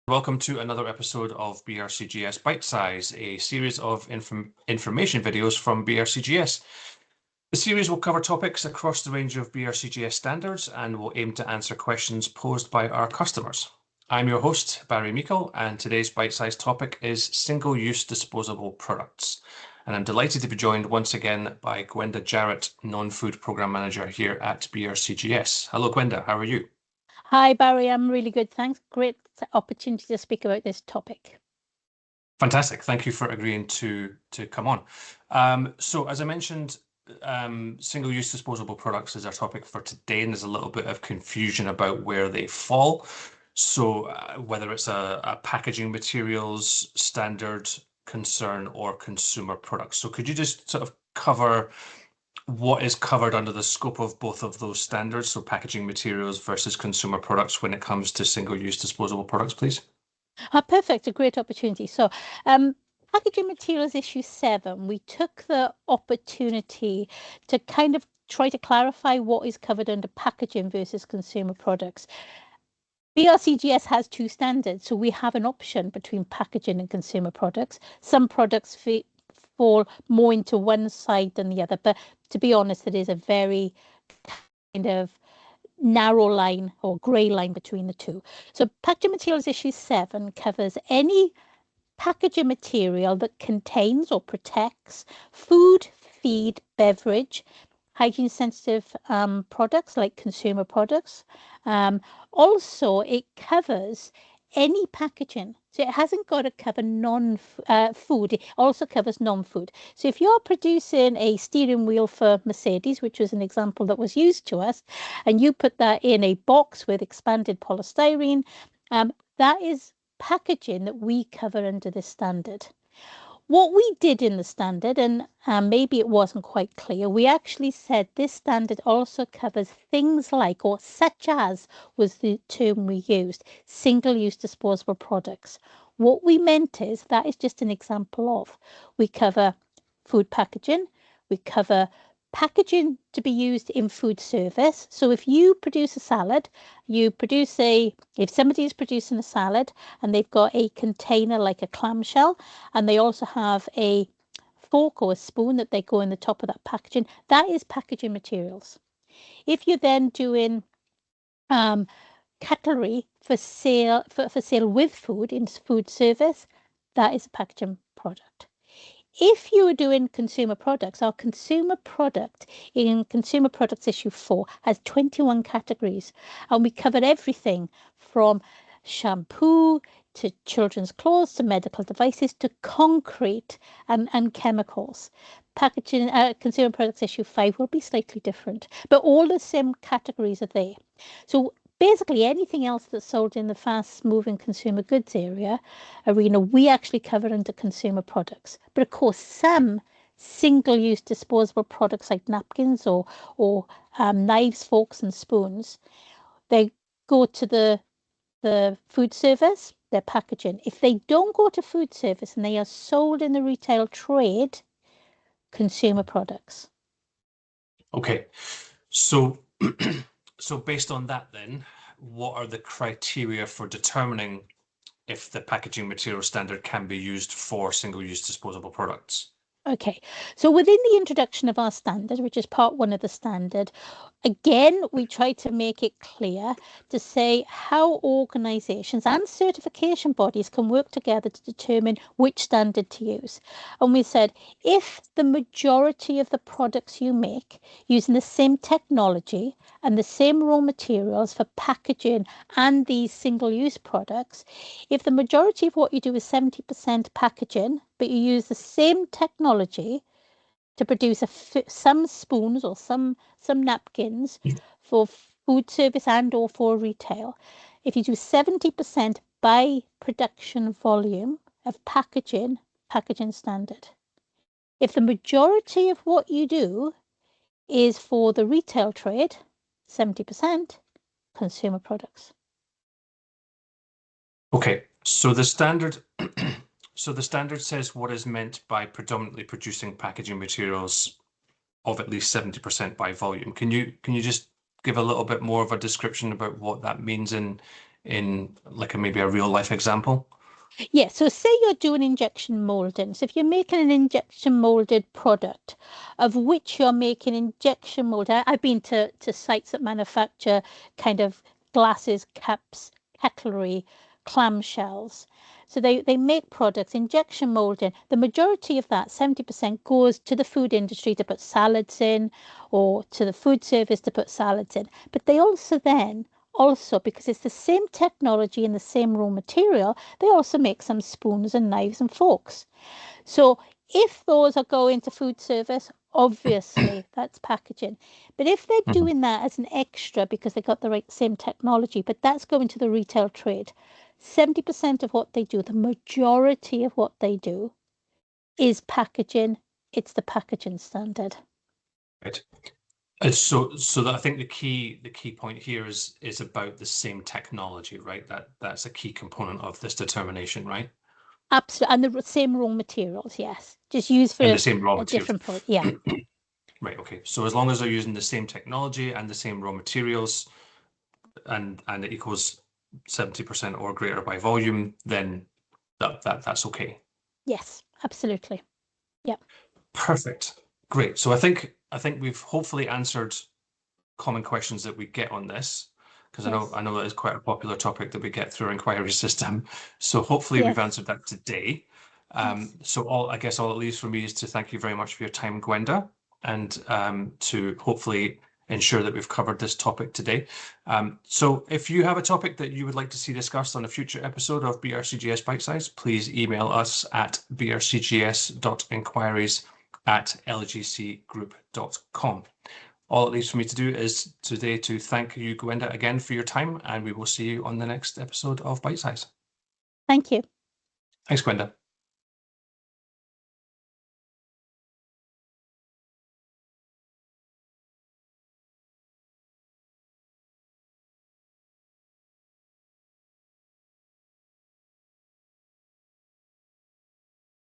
Welcome to another episode of BRCGS Bitesize, a series of information videos from BRCGS. The series will cover topics across the range of BRCGS standards and will aim to answer questions posed by our customers. I'm your host, Barry Meikle, and today's Bitesize topic is single-use disposable products. And I'm delighted to be joined once again by Gwenda Jarrett, Non-Food Program Manager here at BRCGS. Hello, Gwenda. How are you? Hi, Barry. I'm really good. Thanks. Great opportunity to speak about this topic. Fantastic. Thank you for agreeing to come on. So as I mentioned, single-use disposable products is our topic for today, and there's a little bit of confusion about where they fall. So whether it's a packaging materials standard concern or consumer products. So could you just sort of cover what is covered under the scope of both of those standards, so packaging materials versus consumer products when it comes to single-use disposable products, please? Perfect. A great opportunity. So packaging materials issue 7, we took the opportunity to kind of try to clarify what is covered under packaging versus consumer products. BRCGS has 2 standards, so we have an option between packaging and consumer products. Some products fall more into one side than the other, but to be honest, it is a very kind of narrow line or grey line between the two. So packaging materials issue 7 covers any packaging material that contains or protects food, feed, beverage, hygiene sensitive products like consumer products. Also, it covers any packaging. So it hasn't got to cover non-food. It also covers non-food. So if you're producing a steering wheel for Mercedes, which was an example that was used to us, and you put that in a box with expanded polystyrene, that is packaging that we cover under this standard. What we did in the standard, and maybe it wasn't quite clear, we actually said this standard also covers things like, or such as was the term we used, single-use disposable products. What we meant is that is just an example of. We cover food packaging, we cover packaging to be used in food service. So if you produce a salad, if somebody is producing a salad and they've got a container like a clamshell, and they also have a fork or a spoon that they go in the top of that packaging, that is packaging materials. If you're then doing cutlery for sale with food in food service, that is a packaging product. If you are doing consumer products, our consumer product in Consumer Products Issue 4 has 21 categories, and we covered everything from shampoo to children's clothes to medical devices to concrete and chemicals. Packaging Consumer Products Issue 5 will be slightly different, but all the same categories are there. So basically anything else that's sold in the fast moving consumer goods arena, we actually cover under consumer products. But of course, some single-use disposable products like napkins or knives, forks and spoons, they go to the food service, their packaging. If they don't go to food service and they are sold in the retail trade, consumer products. Okay, so so based on that then, what are the criteria for determining if the packaging material standard can be used for single-use disposable products? Okay, so within the introduction of our standard, which is part 1 of the standard, again, we try to make it clear to say how organisations and certification bodies can work together to determine which standard to use. And we said, if the majority of the products you make using the same technology and the same raw materials for packaging and these single-use products, if the majority of what you do is 70% packaging, but you use the same technology to produce some spoons or some napkins for food service and or for retail. If you do 70% by production volume of packaging standard. If the majority of what you do is for the retail trade, 70% consumer products. Okay, so the standard says what is meant by predominantly producing packaging materials of at least 70% by volume. Can you just give a little bit more of a description about what that means in in like maybe a real life example? Yeah, so say you're doing injection molding. So if you're making an injection molded product of which you're making injection mold, I've been to sites that manufacture kind of glasses, cups, cutlery, clamshells. So they make products, injection molding. The majority of that, 70%, goes to the food industry to put salads in, or to the food service to put salads in. But they also, because it's the same technology and the same raw material, they also make some spoons and knives and forks. So if those are going to food service, obviously that's packaging. But if they're Mhm. doing that as an extra because they got the same technology, but that's going to the retail trade, 70% of what they do, the majority of what they do, is packaging. It's the packaging standard. Right. So that I think the key point here is about the same technology, right? That's a key component of this determination, right? Absolutely. And the same raw materials, yes. Just used And for the same raw a materials. different product. Yeah. Right, okay. So as long as they're using the same technology and the same raw materials and it equals 70% or greater by volume, then that's okay. Yes, absolutely. Yep. Perfect. Great. So I think we've hopefully answered common questions that we get on this, because Yes. I know that is quite a popular topic that we get through our inquiry system. So hopefully we've Yes. answered that today. Yes. So all it leaves for me is to thank you very much for your time, Gwenda, and to hopefully ensure that we've covered this topic today. So if you have a topic that you would like to see discussed on a future episode of BRCGS Bitesize, please email us at brcgs.inquiries@lgcgroup.com. All it leaves for me to do is today to thank you, Gwenda, again for your time, and we will see you on the next episode of Bitesize. Thank you. Thanks, Gwenda.